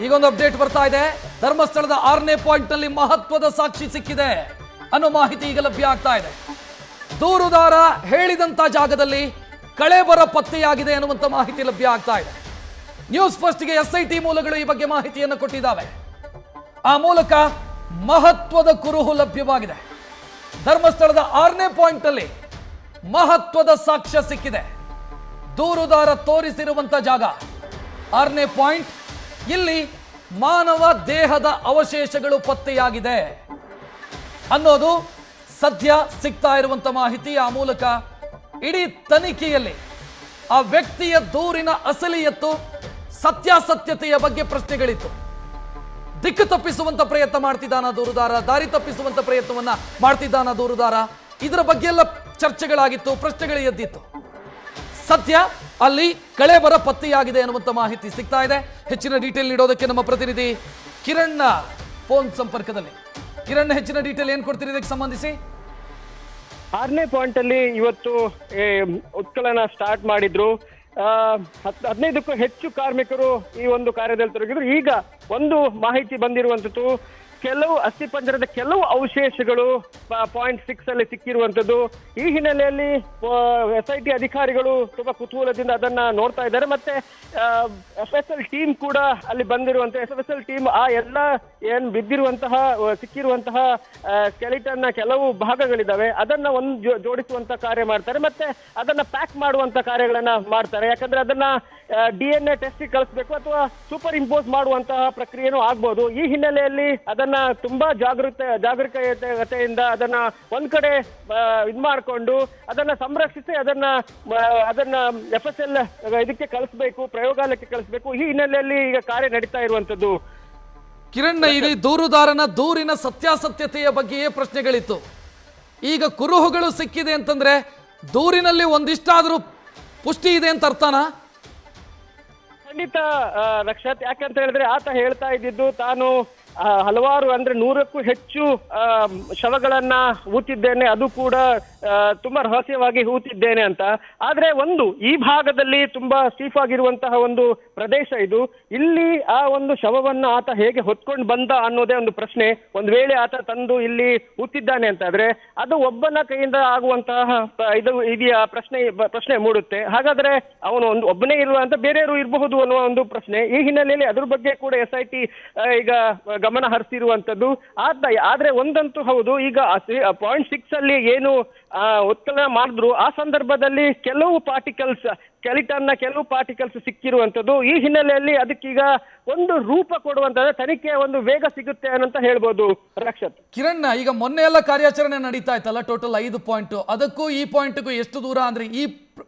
ಈಗೊಂದು ಅಪ್ಡೇಟ್ ಬರ್ತಾ ಇದೆ. ಧರ್ಮಸ್ಥಳದ 6ನೇ ಪಾಯಿಂಟ್ ನಲ್ಲಿ ಮಹತ್ವದ ಸಾಕ್ಷಿ ಸಿಕ್ಕಿದೆ ಅನ್ನೋ ಮಾಹಿತಿ ಈಗ ಲಭ್ಯ ಆಗ್ತಾ ಇದೆ. ದೂರುದಾರ ಹೇಳಿದಂತ ಜಾಗದಲ್ಲಿ ಕಳೇಬರ ಪತ್ತೆಯಾಗಿದೆ ಅನ್ನುವಂತ ಮಾಹಿತಿ ಲಭ್ಯ ಆಗ್ತಾ ಇದೆ. ನ್ಯೂಸ್ ಫಸ್ಟ್ಗೆ SIT ಮೂಲಗಳು ಈ ಬಗ್ಗೆ ಮಾಹಿತಿಯನ್ನು ಕೊಟ್ಟಿದ್ದಾವೆ. ಆ ಮೂಲಕ ಮಹತ್ವದ ಕುರುಹು ಲಭ್ಯವಾಗಿದೆ. ಧರ್ಮಸ್ಥಳದ 6ನೇ ಪಾಯಿಂಟ್ ಅಲ್ಲಿ ಮಹತ್ವದ ಸಾಕ್ಷ್ಯ ಸಿಕ್ಕಿದೆ. ದೂರುದಾರ ತೋರಿಸಿರುವಂತ ಜಾಗ 6ನೇ ಪಾಯಿಂಟ್. ಇಲ್ಲಿ ಮಾನವ ದೇಹದ ಅವಶೇಷಗಳು ಪತ್ತೆಯಾಗಿದೆ ಅನ್ನೋದು ಸದ್ಯ ಸಿಗ್ತಾ ಇರುವಂತ ಮಾಹಿತಿ. ಆ ಮೂಲಕ ಇಡೀ ತನಿಖೆಯಲ್ಲಿ ಆ ವ್ಯಕ್ತಿಯ ದೂರಿನ ಅಸಲಿಯತ್ತು, ಸತ್ಯಾಸತ್ಯತೆಯ ಬಗ್ಗೆ ಪ್ರಶ್ನೆಗಳಿತ್ತು. ದಿಕ್ಕು ತಪ್ಪಿಸುವಂತ ಪ್ರಯತ್ನ ಮಾಡ್ತಿದ್ದಾನ ದೂರುದಾರ, ದಾರಿ ತಪ್ಪಿಸುವಂತ ಪ್ರಯತ್ನವನ್ನ ಮಾಡ್ತಿದ್ದಾನ ದೂರುದಾರ, ಇದರ ಬಗ್ಗೆ ಎಲ್ಲ ಚರ್ಚೆಗಳಾಗಿತ್ತು, ಪ್ರಶ್ನೆಗಳು ಎದ್ದಿತ್ತು. ಸದ್ಯ ಅಲ್ಲಿ ಕಳೇಬರ ಪತ್ತೆಯಾಗಿದೆ ಅನ್ನುವಂತ ಮಾಹಿತಿ ಸಿಗ್ತಾ ಇದೆ. ಹೆಚ್ಚಿನ ಡೀಟೇಲ್ ನೀಡೋದಕ್ಕೆ ನಮ್ಮ ಪ್ರತಿನಿಧಿ ಕಿರಣ್ ಫೋನ್ ಸಂಪರ್ಕದಲ್ಲಿ. ಕಿರಣ್, ಹೆಚ್ಚಿನ ಡೀಟೇಲ್ ಏನ್ ಕೊಡ್ತೀರಿ ಇದಕ್ಕೆ ಸಂಬಂಧಿಸಿ? 6ನೇ ಪಾಯಿಂಟ್ ಅಲ್ಲಿ ಇವತ್ತು ಉತ್ಖನನ ಸ್ಟಾರ್ಟ್ ಮಾಡಿದ್ರು. 15ಕ್ಕೂ ಹೆಚ್ಚು ಕಾರ್ಮಿಕರು ಈ ಒಂದು ಕಾರ್ಯದಲ್ಲಿ ತೊಡಗಿದ್ರು. ಈಗ ಒಂದು ಮಾಹಿತಿ ಬಂದಿರುವಂತದ್ದು, ಕೆಲವು ಅಸ್ಥಿಪಂಜರದ ಕೆಲವು ಅವಶೇಷಗಳು ಪಾಯಿಂಟ್ 6 ಅಲ್ಲಿ ಸಿಕ್ಕಿರುವಂತದ್ದು. ಈ ಹಿನ್ನೆಲೆಯಲ್ಲಿ SIT ಅಧಿಕಾರಿಗಳು ತುಂಬಾ ಕುತೂಹಲದಿಂದ ಅದನ್ನ ನೋಡ್ತಾ ಇದ್ದಾರೆ. ಮತ್ತೆ FSL ಟೀಮ್ ಕೂಡ ಅಲ್ಲಿ ಬಂದಿರುವಂತಹ FSL ಟೀಮ್ ಆ ಎಲ್ಲ ಏನ್ ಬಿದ್ದಿರುವಂತಹ ಸಿಕ್ಕಿರುವಂತಹ ಸ್ಕೆಲಿಟನ್ ಕೆಲವು ಭಾಗಗಳಿದಾವೆ, ಅದನ್ನ ಒಂದು ಜೋಡಿಸುವಂತ ಕಾರ್ಯ ಮಾಡ್ತಾರೆ. ಮತ್ತೆ ಅದನ್ನ ಪ್ಯಾಕ್ ಮಾಡುವಂತ ಕಾರ್ಯಗಳನ್ನ ಮಾಡ್ತಾರೆ. ಯಾಕಂದ್ರೆ ಅದನ್ನ DNA ಟೆಸ್ಟ್ ಕಳಿಸ್ಬೇಕು ಅಥವಾ ಸೂಪರ್ ಇಂಪೋಸ್ ಮಾಡುವಂತಹ ಪ್ರಕ್ರಿಯೆನೂ ಆಗ್ಬೋದು. ಈ ಹಿನ್ನೆಲೆಯಲ್ಲಿ ಅದನ್ನ ತುಂಬಾ ಜಾಗರೂಕತೆಯಿಂದ ಅದನ್ನ ಒಂದ್ ಕಡೆ ಇದ್ ಮಾಡಿಕೊಂಡು ಅದನ್ನ ಸಂರಕ್ಷಿಸಿ ಅದನ್ನ FSL ಇದಕ್ಕೆ ಕಳಿಸ್ಬೇಕು, ಪ್ರಯೋಗಾಲಯಕ್ಕೆ ಕಳಿಸ್ಬೇಕು. ಈ ಹಿನ್ನೆಲೆಯಲ್ಲಿ ಈಗ ಕಾರ್ಯ ನಡೀತಾ ಇರುವಂತದ್ದು. ಕಿರಣ್, ಇಲ್ಲಿ ದೂರುದಾರನ ದೂರಿನ ಸತ್ಯಾಸತ್ಯತೆಯ ಬಗ್ಗೆಯೇ ಪ್ರಶ್ನೆಗಳಿತ್ತು. ಈಗ ಕುರುಹುಗಳು ಸಿಕ್ಕಿದೆ ಅಂತಂದ್ರೆ ದೂರಿನಲ್ಲಿ ಒಂದಿಷ್ಟಾದ್ರೂ ಪುಷ್ಟಿ ಇದೆ ಅಂತ ಅರ್ಥನಾ? ಖಂಡಿತ ರಕ್ಷತ್. ಯಾಕಂತ ಹೇಳಿದ್ರೆ ಆತ ಹೇಳ್ತಾ ಇದ್ದಿದ್ದು ತಾನು ಹಲವಾರು ಅಂದ್ರೆ 100ಕ್ಕೂ ಹೆಚ್ಚು ಶವಗಳನ್ನ ಹೂತಿದ್ದೇನೆ, ಅದು ಕೂಡ ತುಂಬಾ ರಹಸ್ಯವಾಗಿ ಹೂತಿದ್ದೇನೆ ಅಂತ. ಆದ್ರೆ ಒಂದು ಈ ಭಾಗದಲ್ಲಿ ತುಂಬಾ ಸ್ಟೀಫ್ ಆಗಿರುವಂತಹ ಒಂದು ಪ್ರದೇಶ ಇದು. ಇಲ್ಲಿ ಆ ಒಂದು ಶವವನ್ನ ಆತ ಹೇಗೆ ಹೊತ್ಕೊಂಡು ಬಂದ ಅನ್ನೋದೇ ಒಂದು ಪ್ರಶ್ನೆ. ಒಂದ್ ವೇಳೆ ಆತ ತಂದು ಇಲ್ಲಿ ಹೂತಿದ್ದಾನೆ ಅಂತ ಆದ್ರೆ ಅದು ಒಬ್ಬನ ಕೈಯಿಂದ ಆಗುವಂತಹ ಇದೆಯಾ ಪ್ರಶ್ನೆ ಮೂಡುತ್ತೆ. ಹಾಗಾದ್ರೆ ಅವನು ಒಬ್ಬನೇ ಇರುವ ಅಂತ ಬೇರೆಯವರು ಇರಬಹುದು ಅನ್ನುವ ಒಂದು ಪ್ರಶ್ನೆ. ಈ ಹಿನ್ನೆಲೆಯಲ್ಲಿ ಅದ್ರ ಬಗ್ಗೆ ಕೂಡ SIT ಈಗ ಗಮನ ಹರಿಸಿರುವಂತದ್ದು. ಆದ್ರೆ ಒಂದಂತೂ ಹೌದು, ಈಗ ಪಾಯಿಂಟ್ 6 ಅಲ್ಲಿ ಏನು ಉತ್ಖನನ ಮಾಡಿದ್ರು ಆ ಸಂದರ್ಭದಲ್ಲಿ ಕೆಲವು ಪಾರ್ಟಿಕಲ್ಸ್, ಸ್ಕೆಲಿಟನ್ನ ಕೆಲವು ಪಾರ್ಟಿಕಲ್ಸ್ ಸಿಕ್ಕಿರುವಂತದ್ದು. ಈ ಹಿನ್ನೆಲೆಯಲ್ಲಿ ಅದಕ್ಕೀಗ ಒಂದು ರೂಪ ಕೊಡುವಂತದ್ದು, ತನಿಖೆ ಒಂದು ವೇಗ ಸಿಗುತ್ತೆ ಅಂತ ಹೇಳ್ಬೋದು ರಕ್ಷತ್. ಕಿರಣ್, ಈಗ ಮೊನ್ನೆ ಎಲ್ಲ ಕಾರ್ಯಾಚರಣೆ ನಡೀತಾ ಇತ್ತಲ್ಲ, ಟೋಟಲ್ 5 ಪಾಯಿಂಟ್, ಅದಕ್ಕೂ ಈ ಪಾಯಿಂಟ್ಗೂ ಎಷ್ಟು ದೂರ ಅಂದ್ರೆ ಈ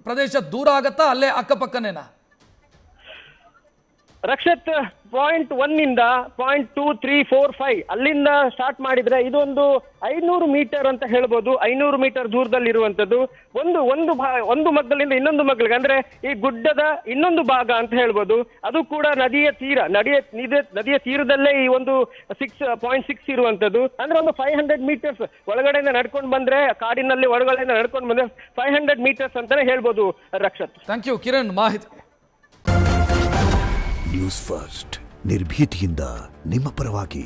ಪ್ರದೇಶ ದೂರ ಆಗತ್ತಾ, ಅಲ್ಲೇ ಅಕ್ಕಪಕ್ಕನೇನಾ ರಕ್ಷತ್? ಪಾಯಿಂಟ್ 1 ಇಂದ ಪಾಯಿಂಟ್ 2, 3, 4, 5 ಅಲ್ಲಿಂದ ಸ್ಟಾರ್ಟ್ ಮಾಡಿದ್ರೆ ಇದೊಂದು 500 ಮೀಟರ್ ಅಂತ ಹೇಳ್ಬೋದು. 500 ಮೀಟರ್ ದೂರದಲ್ಲಿರುವಂತದ್ದು. ಒಂದು ಮಗ್ಗಲಿಂದ ಇನ್ನೊಂದು ಮಗ್ಗಲಿಗೆ ಅಂದ್ರೆ ಈ ಗುಡ್ಡದ ಇನ್ನೊಂದು ಭಾಗ ಅಂತ ಹೇಳ್ಬೋದು. ಅದು ಕೂಡ ನದಿಯ ತೀರದಲ್ಲೇ ಈ ಒಂದು 6.6 ಇರುವಂತದ್ದು. ಅಂದ್ರೆ ಒಂದು 500 ಮೀಟರ್ಸ್ ಒಳಗಡೆಯಿಂದ ನಡ್ಕೊಂಡು ಬಂದ್ರೆ, ಕಾಡಿನಲ್ಲಿ ಒಳಗಡೆಯಿಂದ ನಡ್ಕೊಂಡು ಬಂದ್ರೆ 500 ಮೀಟರ್ಸ್ ಅಂತಾನೆ ಹೇಳ್ಬೋದು ರಕ್ಷತ್. ಥ್ಯಾಂಕ್ ಯು ಕಿರಣ್ ಮಾಹಿತಿ. ನ್ಯೂಸ್ ಫಸ್ಟ್ ನಿರ್ಭೀತಿಯಿಂದ ನಿಮ್ಮ ಪರವಾಗಿ.